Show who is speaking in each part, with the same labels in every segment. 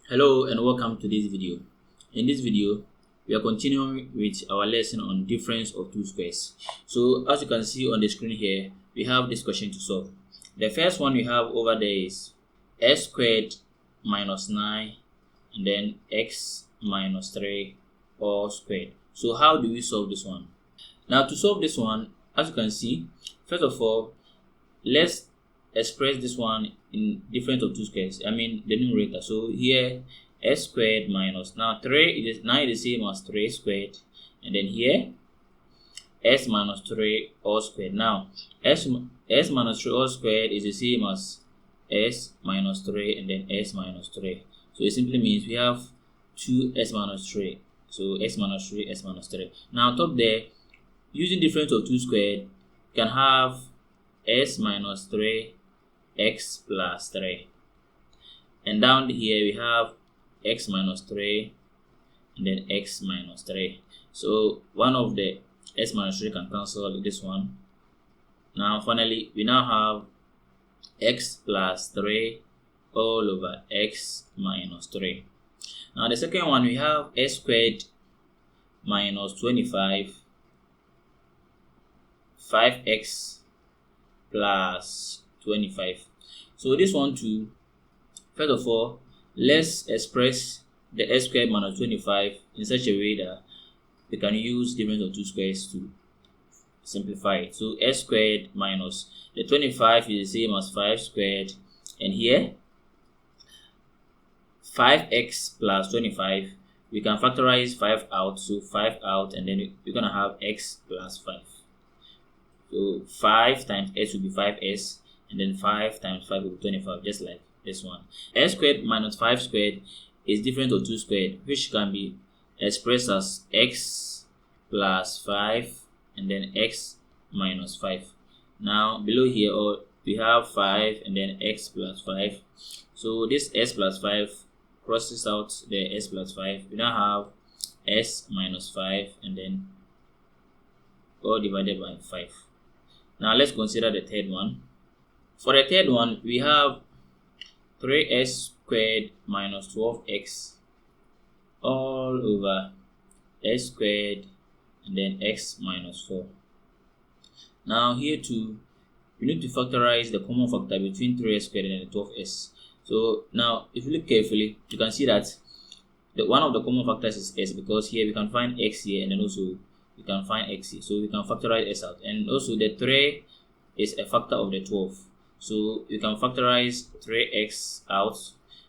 Speaker 1: Hello and welcome to this video. In this video, we are continuing with our lesson on difference of two squares. So as you can see on the screen here, we have this question to solve. The first one we have over there is x squared minus 9 and then x minus 3 all squared. So how do we solve this one? Now to solve this one, as you can see, first of all, let's express this one in difference of two squares. I mean the numerator. So here s squared minus now 3 is the same as 3 squared, and then here s minus 3 all squared. Now s minus 3 all squared is the same as s minus 3 and then s minus 3. So it simply means we have 2s minus 3. So s minus 3, s minus 3. Now top there, using difference of two squared, you can have s minus 3 x plus 3, and down here we have x minus 3 and then x minus 3. So one of the s minus 3 can cancel this one. Now finally we now have x plus 3 all over x minus 3. Now the second one we have s squared minus 25 5x plus 25. So this one too, first of all, let's express the s squared minus 25 in such a way that we can use difference of two squares to simplify it. So s squared minus the 25 is the same as 5 squared, and here 5x plus 25, we can factorize 5 out, so 5 out, and then we're gonna have x plus 5. So 5 times s will be 5s, and then 5 times 5 will be 25, just like this one. S squared minus 5 squared is difference of 2 squared, which can be expressed as x plus 5 and then x minus 5. Now below here we have 5 and then x plus 5. So this s plus 5 crosses out the s plus 5. We now have s minus 5 and then all divided by 5. Now let's consider the third one. For the third one, we have 3s squared minus 12x all over s squared and then x minus 4. Now here too, we need to factorize the common factor between 3s squared and 12s. So now if you look carefully, you can see that one of the common factors is s, because here we can find x here, and then also we can find x here. So we can factorize s out, and also the 3 is a factor of the 12. So you can factorize 3x out.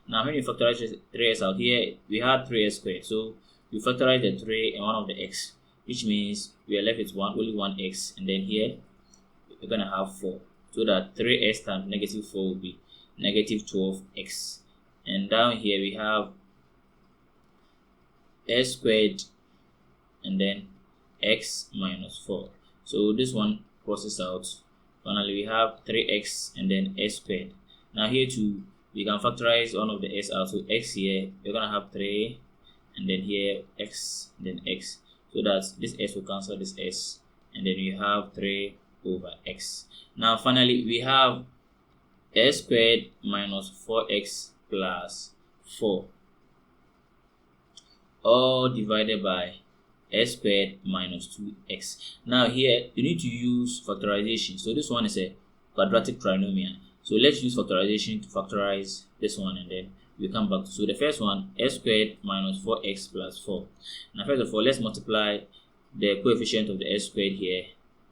Speaker 1: Now when you factorize 3x out, here we had 3s squared. So you factorize the 3 and one of the x, which means we are left with only one x, and then here we're gonna have 4. So that 3s times negative 4 will be negative 12x. And down here we have s squared and then x minus 4. So this one crosses out. Finally we have 3x and then s squared. Now here too, we can factorize one of the s out. So x here, we're gonna have 3, and then here x, then x. So that this s will cancel this s, and then we have 3 over x. Now finally we have s squared minus 4x plus 4 all divided by s squared minus 2x. Now here you need to use factorization. So this one is a quadratic trinomial. So let's use factorization to factorize this one, and then we come back to. So the first one, s squared minus 4x plus 4. Now first of all, let's multiply the coefficient of the s squared here,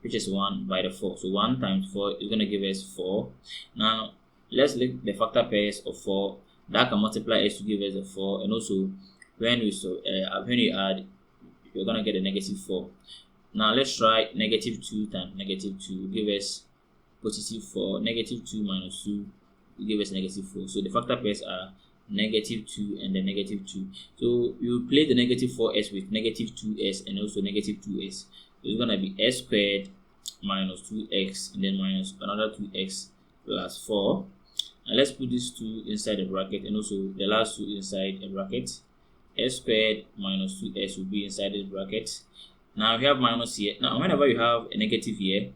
Speaker 1: which is 1, by the 4. So 1 times 4 is going to give us 4. Now let's look the factor pairs of 4 that can multiply s to give us a 4, and also when you add, you're gonna get a negative 4. Now let's try negative 2 times negative 2 give us positive 4. Negative 2 minus 2 will give us negative 4. So the factor pairs are negative 2 and then negative 2. So you replace the negative 4s with negative 2s and also negative 2s. So it's gonna be s squared minus 2x and then minus another 2x plus 4. And let's put these 2 inside the bracket, and also the last 2 inside a bracket. S squared minus 2s will be inside this bracket. Now we have minus here. Now whenever you have a negative here,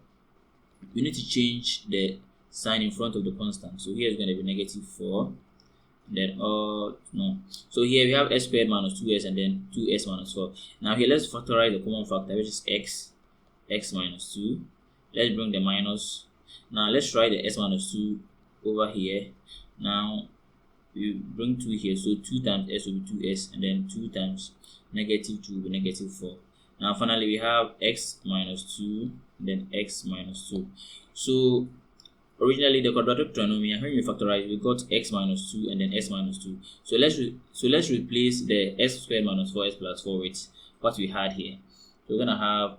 Speaker 1: you need to change the sign in front of the constant. So here is going to be negative 4, then no. So here we have s squared minus 2s and then 2s minus 4. Now here let's factorize the common factor, which is x minus 2. Let's bring the minus. Now let's try the s minus 2 over here. Now we bring 2 here, so 2 times s will be 2s, and then 2 times negative 2 will be negative 4. Now finally we have x minus 2, then x minus 2. So originally the quadratic trinomial, when we factorize, we got x minus 2 and then s minus 2. So let's replace the s squared minus 4s plus 4 with what we had here. So we're gonna have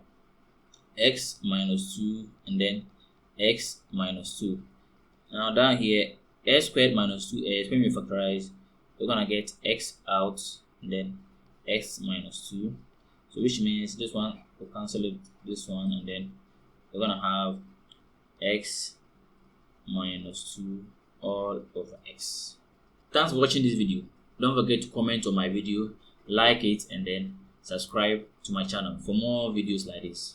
Speaker 1: x minus 2 and then x minus 2. Now down here, s squared minus 2s, when we factorize, we're gonna get x out and then x minus 2. So which means this one will cancel it, this one, and then we're gonna have x minus 2 all over x. Thanks for watching this video. Don't forget to comment on my video, like it, and then subscribe to my channel for more videos like this.